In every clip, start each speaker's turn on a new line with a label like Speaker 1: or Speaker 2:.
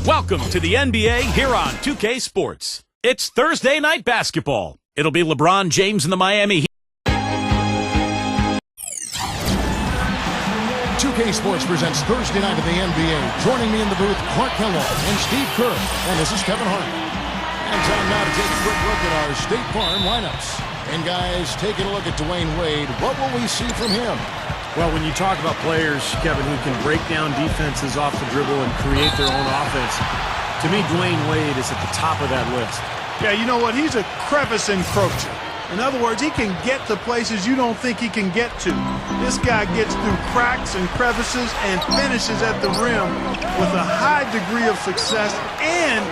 Speaker 1: Welcome to the NBA here on 2K Sports. It's Thursday night basketball. It'll be LeBron James and the Miami Heat.
Speaker 2: 2K Sports presents Thursday night of the NBA. Joining me in the booth, Clark Kellogg and Steve Kerr. And this is Kevin Hart. And time now to take a quick look at our State Farm lineups. And guys, taking a look at Dwayne Wade, what will we see from him?
Speaker 3: Well, when you talk about players, Kevin, who can break down defenses off the dribble and create their own offense, to me, Dwayne Wade is at the top of that list.
Speaker 4: Yeah, you know what? He's a crevice encroacher. In other words, he can get to places you don't think he can get to. This guy gets through cracks and crevices and finishes at the rim with a high degree of success and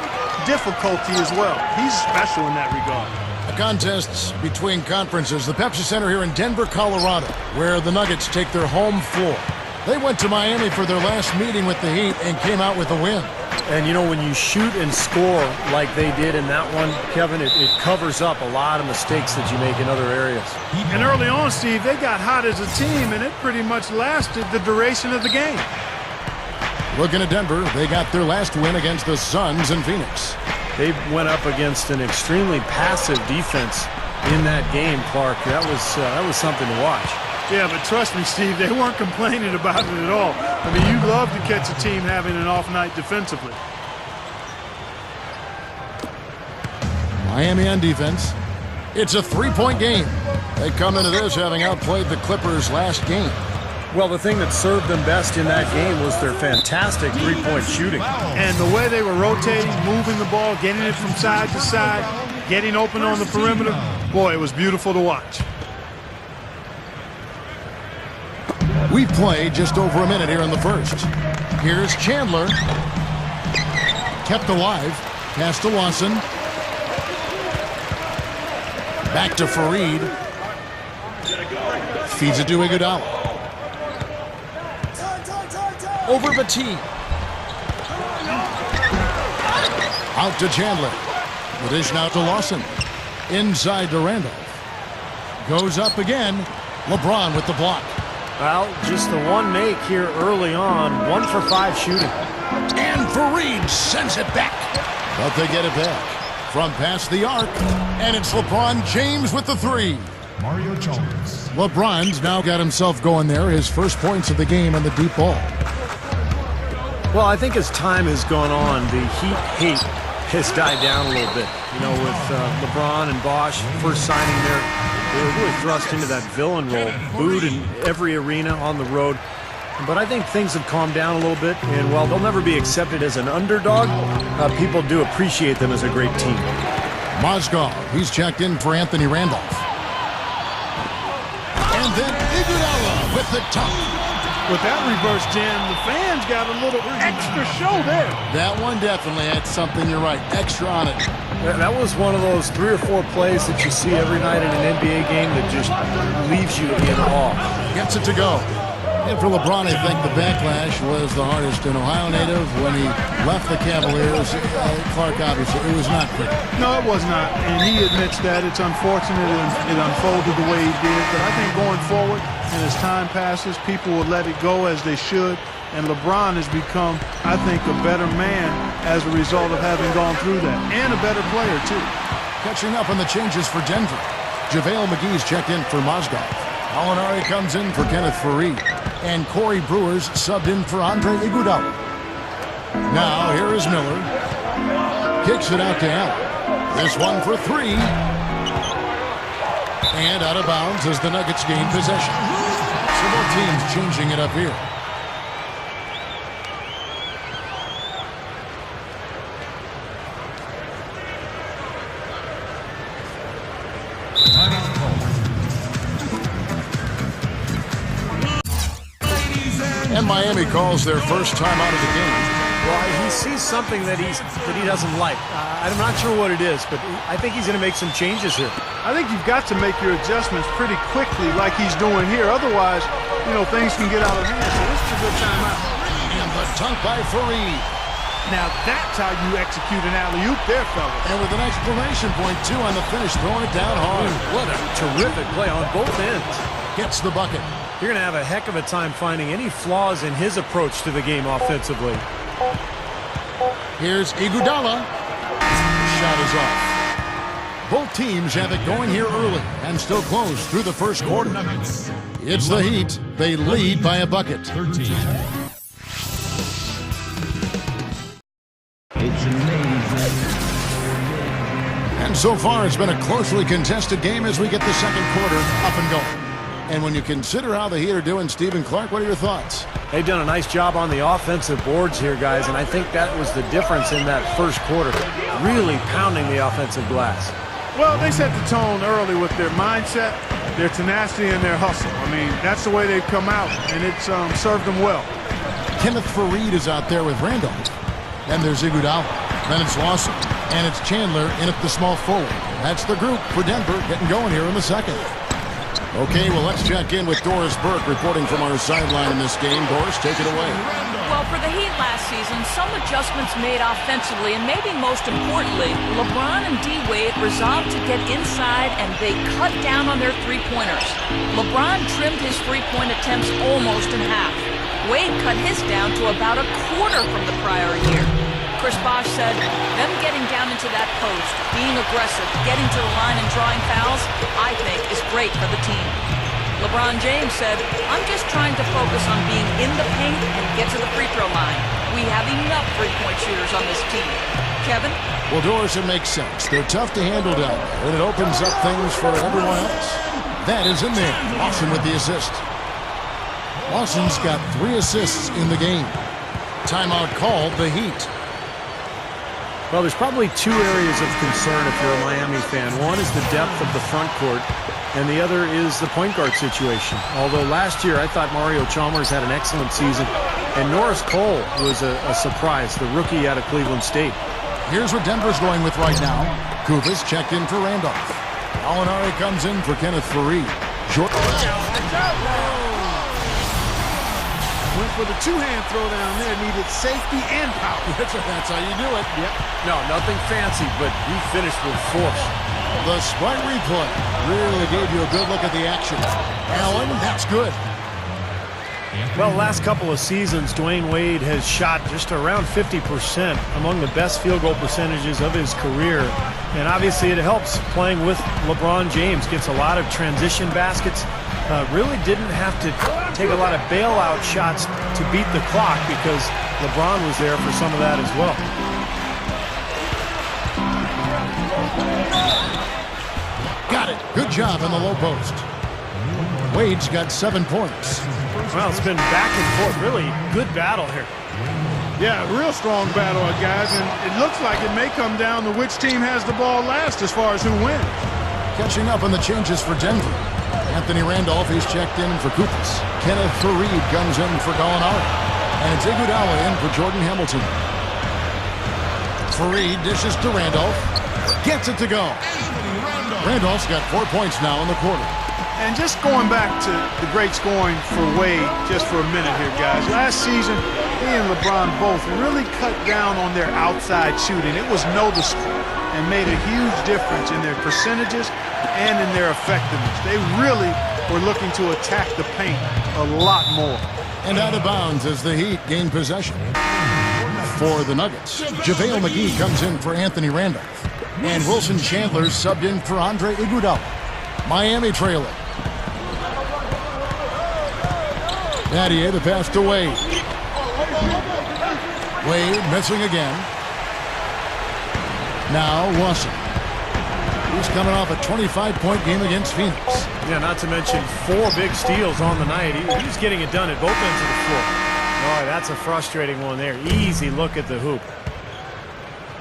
Speaker 4: difficulty as well. He's special in that regard.
Speaker 2: A contest between conferences, the Pepsi Center here in Denver, Colorado, where the Nuggets take their home floor. They went to Miami for their last meeting with the Heat and came out with a win.
Speaker 3: And, you know, when you shoot and score like they did in that one, Kevin, it covers up a lot of mistakes that you make in other areas.
Speaker 4: And early on, Steve, they got hot as a team, and it pretty much lasted the duration of the game.
Speaker 2: Looking at Denver, they got their last win against the Suns in Phoenix.
Speaker 3: They went up against an extremely passive defense in that game, Clark. That was something to watch.
Speaker 4: Yeah, but trust me, Steve, they weren't complaining about it at all. I mean, you'd love to catch a team having an off night defensively.
Speaker 2: Miami on defense. It's a three-point game. They come into this having outplayed the Clippers last game.
Speaker 3: Well, the thing that served them best in that game was their fantastic three-point shooting.
Speaker 4: And the way they were rotating, moving the ball, getting it from side to side, getting open on the perimeter, boy, it was beautiful to watch.
Speaker 2: We've played just over a minute here in the first. Here's Chandler. Kept alive. Pass to Lawson. Back to Fareed. Feeds it to Iguodala. Over Batum. Out to Chandler. The dish now to Lawson. Inside to Randolph. Goes up again. LeBron with the block.
Speaker 3: Well, just the one make here early on. 1 for 5 shooting.
Speaker 2: And Fareed sends it back. But they get it back from past the arc. And it's LeBron James with the three.
Speaker 5: Mario Chalmers.
Speaker 2: LeBron's now got himself going there. His first points of the game on the deep ball.
Speaker 3: Well, I think as time has gone on, the Heat hate has died down a little bit. You know, with LeBron and Bosh first signing there, they were really thrust into that villain role, booed in every arena on the road. But I think things have calmed down a little bit, and while they'll never be accepted as an underdog, people do appreciate them as a great team.
Speaker 2: Mozgov, he's checked in for Anthony Randolph. And then Iguodala with the top.
Speaker 4: With that reverse jam, the fans got a little extra show there.
Speaker 2: That one definitely had something, you're right, extra on it.
Speaker 3: That was one of those 3 or 4 plays that you see every night in an NBA game that just leaves you in awe.
Speaker 2: Gets it to go. And for LeBron, I think the backlash was the hardest. An Ohio native, when he left the Cavaliers, Clark, obviously, it was not pretty.
Speaker 4: No, it was not. And he admits that. It's unfortunate it unfolded the way he did. But I think going forward, and as time passes, people will let it go as they should. And LeBron has become, I think, a better man as a result of having gone through that. And a better player, too.
Speaker 2: Catching up on the changes for Denver. JaVale McGee's checked in for Mozgov. Alinari comes in for Kenneth Fareed. And Corey Brewer's subbed in for Andre Iguodala. Now, here is Miller. Kicks it out to Allen. This one for 3. And out of bounds as the Nuggets gain possession. So both teams changing it up here. And Miami calls their first time out of the game.
Speaker 3: Well, he sees something that he doesn't like. I'm not sure what it is, but I think he's going to make some changes here.
Speaker 4: I think you've got to make your adjustments pretty quickly like he's doing here. Otherwise, you know, things can get out of hand. So this is a good timeout.
Speaker 2: And the dunk by Fareed.
Speaker 4: Now that's how you execute an alley-oop there, fellas.
Speaker 2: And with an exclamation point, too, on the finish, throwing it down hard.
Speaker 3: What a terrific play on both ends.
Speaker 2: Gets the bucket.
Speaker 3: You're going to have a heck of a time finding any flaws in his approach to the game offensively.
Speaker 2: Here's Iguodala. Shot is off. Both teams have it going here early and still close through the first quarter. It's the Heat. They lead by a bucket.
Speaker 5: 13.
Speaker 2: And so far, it's been a closely contested game as we get the second quarter up and going. And when you consider how the Heat are doing, Stephen Clark, what are your thoughts?
Speaker 3: They've done a nice job on the offensive boards here, guys, and I think that was the difference in that first quarter. Really pounding the offensive glass.
Speaker 4: Well, they set the tone early with their mindset, their tenacity, and their hustle. I mean, that's the way they've come out, and it's served them well.
Speaker 2: Kenneth Faried is out there with Randolph. Then there's Iguodala. Then it's Lawson. And it's Chandler in at the small forward. That's the group for Denver getting going here in the second. Okay, well, let's check in with Doris Burke reporting from our sideline in this game. Doris, take it away.
Speaker 6: Well, for the Heat last season, some adjustments made offensively, and maybe most importantly, LeBron and D-Wade resolved to get inside, and they cut down on their three-pointers. LeBron trimmed his three-point attempts almost in half. Wade cut his down to about a quarter from the prior year. Chris Bosh said, them getting down into that post, being aggressive, getting to the line and drawing fouls, I think is great for the team. LeBron James said, I'm just trying to focus on being in the paint and get to the free throw line. We have enough three-point shooters on this team. Kevin?
Speaker 2: Well, Doris, it makes sense. They're tough to handle down there, and it opens up things for everyone else. That is in there. Lawson with the assist. Lawson's got 3 assists in the game. Timeout called the Heat.
Speaker 3: Well, there's probably 2 areas of concern if you're a Miami fan. One is the depth of the front court, and the other is the point guard situation. Although last year I thought Mario Chalmers had an excellent season, and Norris Cole was a surprise, the rookie out of Cleveland State.
Speaker 2: Here's what Denver's going with right now. Kuvas checked in for Randolph. Alinari comes in for Kenneth Faried.
Speaker 4: Went for the two-hand throw down there, needed safety and power.
Speaker 2: That's how you do it.
Speaker 3: Yep. No, nothing fancy, but he finished with force.
Speaker 2: The smart replay really gave you a good look at the action. Allen, that's good.
Speaker 3: Well, last couple of seasons, Dwayne Wade has shot just around 50%, among the best field goal percentages of his career. And obviously it helps playing with LeBron James. Gets a lot of transition baskets. Really didn't have to take a lot of bailout shots to beat the clock because LeBron was there for some of that as well.
Speaker 2: Got it. Good job in the low post. Wade's got 7 points.
Speaker 3: Well, it's been back and forth. Really good battle here.
Speaker 4: Yeah, real strong battle, guys, and it looks like it may come down to which team has the ball last as far as who wins.
Speaker 2: Catching up on the changes for Denver. Anthony Randolph, he's checked in for Kupas. Kenneth Faried comes in for Gallinari. And it's Iguodala in for Jordan Hamilton. Faried dishes to Randolph. Gets it to go. Randolph's got 4 points now in the quarter.
Speaker 4: And just going back to the great scoring for Wade just for a minute here, guys. Last season, he and LeBron both really cut down on their outside shooting. It was noticeable and made a huge difference in their percentages and in their effectiveness. They really were looking to attack the paint a lot more.
Speaker 2: And out of bounds as the Heat gain possession. For the Nuggets, JaVale McGee comes in for Anthony Randolph. And Wilson Chandler subbed in for Andre Iguodala. Miami trailing. Nattier, the pass to Wade. Wade missing again. Now Lawson. He's coming off a 25-point game against Phoenix.
Speaker 3: Yeah, not to mention 4 big steals on the night. He's getting it done at both ends of the floor. Boy, that's a frustrating one there. Easy look at the hoop.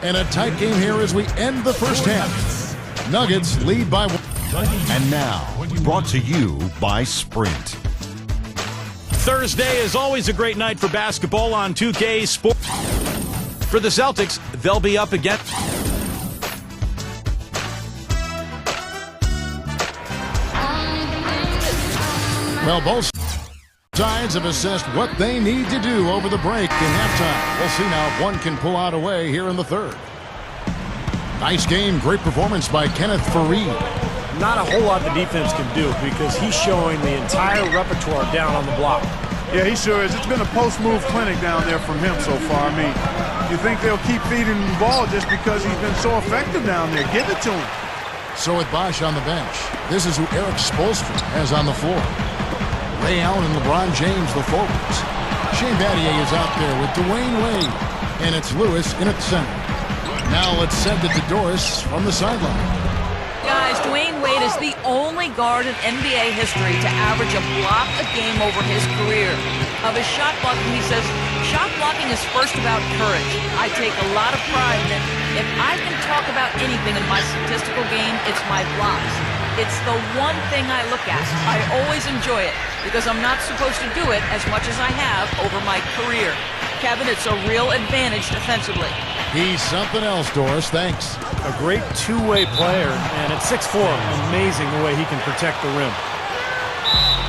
Speaker 2: And a tight game here as we end the first half. Nuggets lead by 1.
Speaker 7: And now, brought to you by Sprint.
Speaker 1: Thursday is always a great night for basketball on 2K Sports. For the Celtics, they'll be up again.
Speaker 2: Well, both sides have assessed what they need to do over the break in halftime. We'll see now if one can pull out a way here in the third. Nice game, great performance by Kenneth Faried.
Speaker 3: Not a whole lot the defense can do because he's showing the entire repertoire down on the block.
Speaker 4: Yeah, he sure is. It's been a post-move clinic down there from him so far. I mean, You think they'll keep feeding him the ball just because he's been so effective down there. Give it to him.
Speaker 2: So with Bosch on the bench, this is who Eric Spoelstra has on the floor. Ray Allen and LeBron James, the forwards. Shane Battier is out there with Dwayne Wade. And it's Lewis in at center. Now let's send it to Doris from the sideline.
Speaker 6: Guys, Dwayne Wade is the only guard in NBA history to average a block a game over his career. Of his shot blocking, he says, shot blocking is first about courage. I take a lot of pride in it. If I can talk about anything in my statistical game, it's my blocks. It's the one thing I look at. I always enjoy it because I'm not supposed to do it as much as I have over my career. Kevin, it's a real advantage defensively.
Speaker 2: He's something else, Doris. Thanks.
Speaker 3: A great two-way player, and at 6'4", amazing the way he can protect the rim.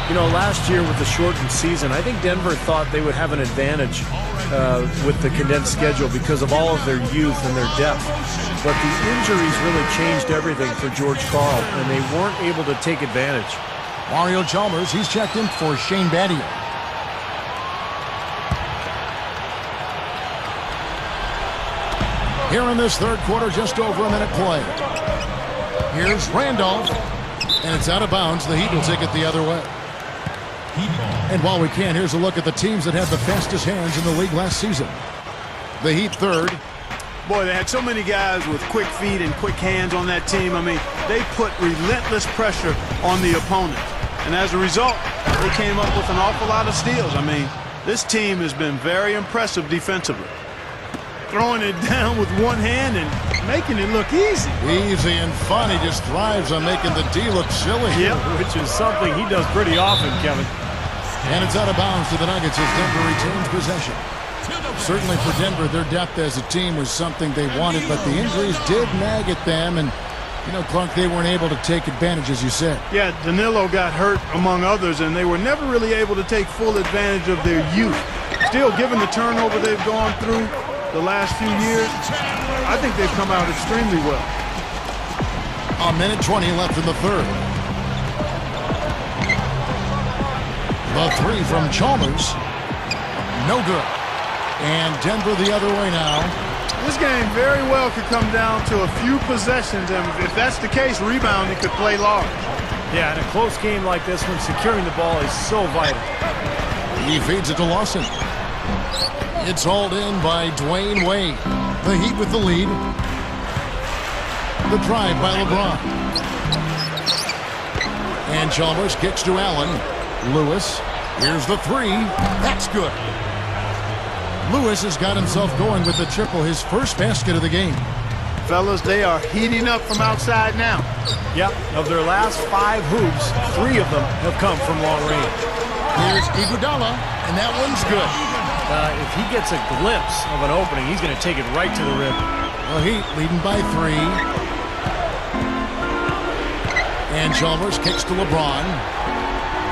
Speaker 3: You know, last year with the shortened season, I think Denver thought they would have an advantage with the condensed schedule because of all of their youth and their depth. But the injuries really changed everything for George Karl, and they weren't able to take advantage.
Speaker 2: Mario Chalmers, he's checked in for Shane Battier. Here in this third quarter, just over a minute play. Here's Randolph, and it's out of bounds. The Heat will take it the other way. And while we can, here's a look at the teams that had the fastest hands in the league last season. The Heat third.
Speaker 4: Boy, they had so many guys with quick feet and quick hands on that team. I mean, they put relentless pressure on the opponent. And as a result, they came up with an awful lot of steals. I mean, this team has been very impressive defensively. Throwing it down with one hand and making it look easy.
Speaker 2: Easy and fun. He just thrives on making the D look silly.
Speaker 3: Yep, which is something he does pretty often, Kevin.
Speaker 2: And it's out of bounds to the Nuggets as Denver retains possession. Certainly for Denver, their depth as a team was something they wanted, but the injuries did nag at them. And, you know, Clark, they weren't able to take advantage, as you said.
Speaker 4: Yeah, Danilo got hurt, among others, and they were never really able to take full advantage of their youth. Still, given the turnover they've gone through the last few years, I think they've come out extremely well.
Speaker 2: A minute 20 left in the third. The three from Chalmers. No good. And Denver the other way now.
Speaker 4: This game very well could come down to a few possessions, and if that's the case, rebounding could play large.
Speaker 3: Yeah, in a close game like this one, securing the ball is so vital.
Speaker 2: He feeds it to Lawson. It's hauled in by Dwayne Wade. The Heat with the lead. The drive by LeBron. And Chalmers kicks to Allen. Lewis. Here's the three. That's good. Lewis has got himself going with the triple, his first basket of the game.
Speaker 4: Fellas, they are heating up from outside now.
Speaker 3: Yep, of their last 5 hoops, 3 of them have come from long range.
Speaker 2: Here's Iguodala, and that one's good.
Speaker 3: If he gets a glimpse of an opening, he's going to take it right to the rim.
Speaker 2: The Heat leading by 3. And Chalmers kicks to LeBron.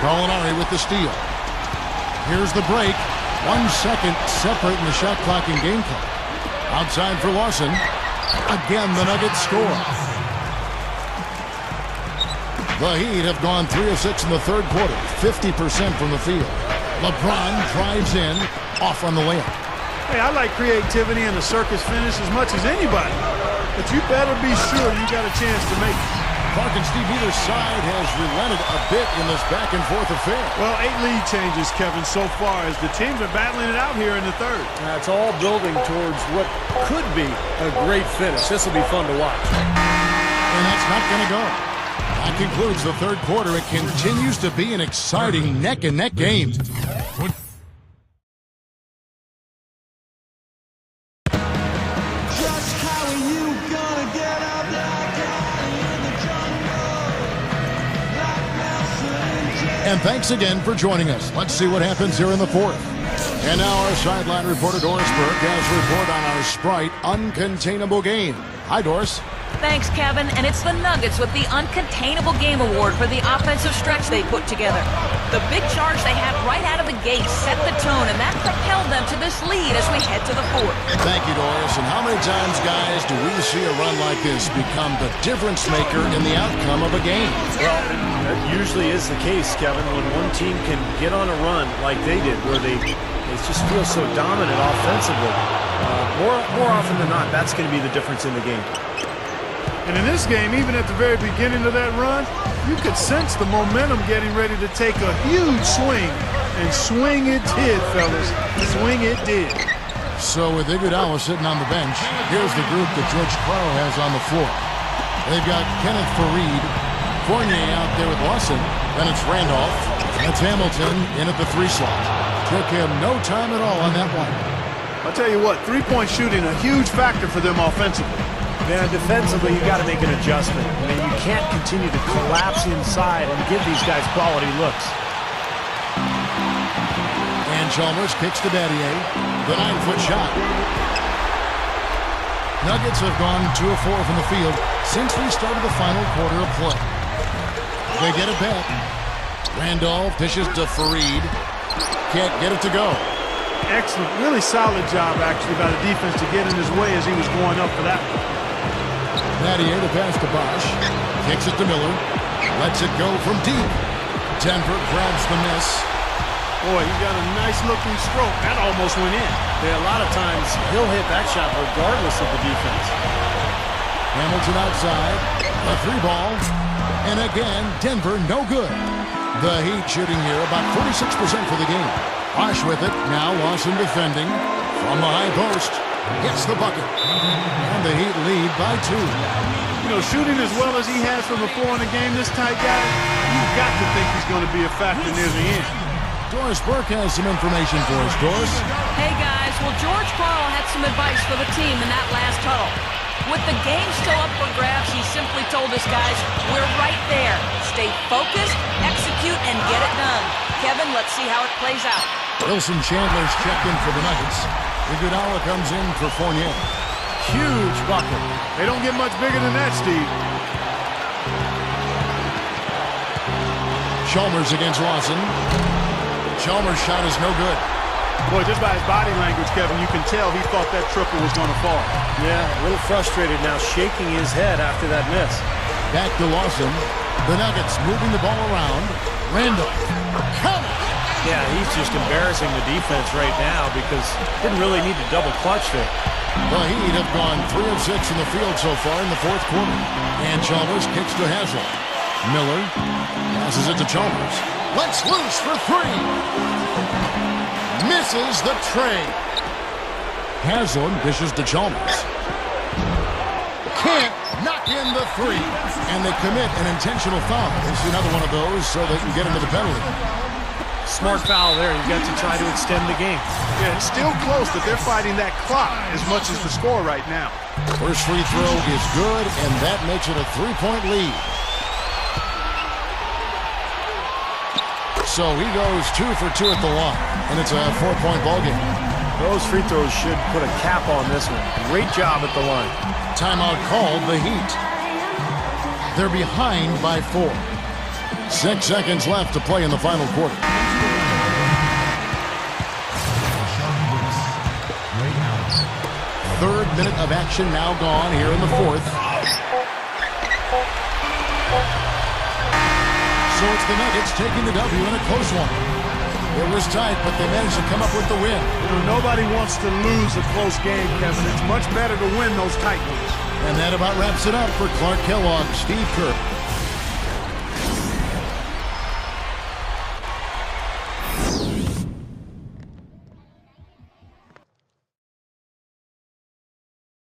Speaker 2: Gallinari with the steal. Here's the break. 1 second separate in the shot clock and game clock. Outside for Lawson. Again, the Nuggets score. The Heat have gone 3 of 6 in the third quarter. 50% from the field. LeBron drives in. Off on the layup.
Speaker 4: Hey, I like creativity and the circus finish as much as anybody. But you better be sure you got a chance to make it.
Speaker 2: Clark and Steve, either side has relented a bit in this back-and-forth affair.
Speaker 4: Well, 8 lead changes, Kevin, so far as the teams are battling it out here in the third.
Speaker 3: It's all building towards what could be a great finish. This will be fun to watch.
Speaker 2: And that's not going to go. That concludes the third quarter. It continues to be an exciting neck-and-neck game. And thanks again for joining us. Let's see what happens here in the fourth. And now our sideline reporter, Doris Burke, has a report on our Sprite Uncontainable Game. Hi, Doris.
Speaker 6: Thanks, Kevin. And it's the Nuggets with the Uncontainable Game Award for the offensive stretch they put together. The big charge they had right out of the gate set the tone, and that propelled them to this lead as we head to the fourth.
Speaker 2: Thank you, Doris. And how many times, guys, do we see a run like this become the difference maker in the outcome of a game?
Speaker 3: Well, that usually is the case, Kevin, when one team can get on a run like they did, where they just feels so dominant offensively. More often than not, that's going to be the difference in the game.
Speaker 4: And in this game, even at the very beginning of that run, you could sense the momentum getting ready to take a huge swing. And swing it did, fellas. Swing it did.
Speaker 2: So with Iguodala sitting on the bench, here's the group that George Karl has on the floor. They've got Kenneth Faried, Fournier out there with Lawson, then it's Randolph, that's Hamilton in at the 3 slot. Took him no time at all on that one.
Speaker 4: I'll tell you what, three-point shooting a huge factor for them offensively.
Speaker 3: Man, defensively, you got to make an adjustment. I mean, you can't continue to collapse inside and give these guys quality looks.
Speaker 2: And Chalmers kicks to Battier, the 9-foot shot. Nuggets have gone 2 of 4 from the field since we started the final quarter of play. They get it back. Randolph dishes to Faried. Can't get it to go.
Speaker 4: Excellent, really solid job, actually, by the defense to get in his way as he was going up for that one.
Speaker 2: Battier the pass to Bosch. Kicks it to Miller. Lets it go from deep. Denver grabs the miss.
Speaker 4: Boy, he got a nice-looking stroke. That almost went in.
Speaker 3: Yeah, a lot of times he'll hit that shot regardless of the defense.
Speaker 2: Hamilton outside. A 3-ball. And again, Denver no good. The Heat shooting here about 46% for the game. Bosch with it. Now Lawson defending. From the high post. Gets the bucket. And the Heat lead by 2.
Speaker 4: You know, shooting as well as he has from the floor in the game, this tight guy, you've got to think he's going to be a factor near the end.
Speaker 2: Doris Burke has some information for us. Doris?
Speaker 6: Hey, guys. Well, George Karl had some advice for the team in that last huddle. With the game still up for grabs, he simply told us guys, we're right there. Stay focused, execute, and get it done. Kevin, let's see how it plays out.
Speaker 2: Wilson Chandler's checked in for the Nuggets. Iguodala comes in for Fournier.
Speaker 3: Huge bucket.
Speaker 4: They don't get much bigger than that, Steve.
Speaker 2: Chalmers against Lawson. Chalmers' shot is no good.
Speaker 4: Boy, just by his body language, Kevin, you can tell he thought that triple was going to fall.
Speaker 3: Yeah, a little frustrated now, shaking his head after that miss.
Speaker 2: Back to Lawson. The Nuggets moving the ball around. Randolph. Count it!
Speaker 3: Yeah, he's just embarrassing the defense right now because didn't really need to double clutch there.
Speaker 2: The Heat have gone 3 of 6 in the field so far in the 4th quarter. And Chalmers kicks to Haslem. Miller passes it to Chalmers. Let's loose for 3. Misses the tray. Haslem dishes to Chalmers. Can't knock in the 3. And they commit an intentional foul. This is another one of those so they can get into the penalty.
Speaker 3: Smart foul there. You've got to try to extend the game.
Speaker 4: Yeah, it's still close, but they're fighting that clock as much as the score right now.
Speaker 2: First free throw is good, and that makes it a 3-point lead. So he goes 2 for 2 at the line, and it's a 4-point ball game.
Speaker 3: Those free throws should put a cap on this one. Great job at the line.
Speaker 2: Timeout called, the Heat. They're behind by 4. 6 seconds left to play in the final quarter. 3rd minute of action now gone here in the 4th. So it's the Nuggets taking the W in a close one. It was tight, but they managed to come up with the win.
Speaker 4: You know, nobody wants to lose a close game, Kevin. It's much better to win those tight ones.
Speaker 2: And that about wraps it up for Clark Kellogg, Steve Kerr,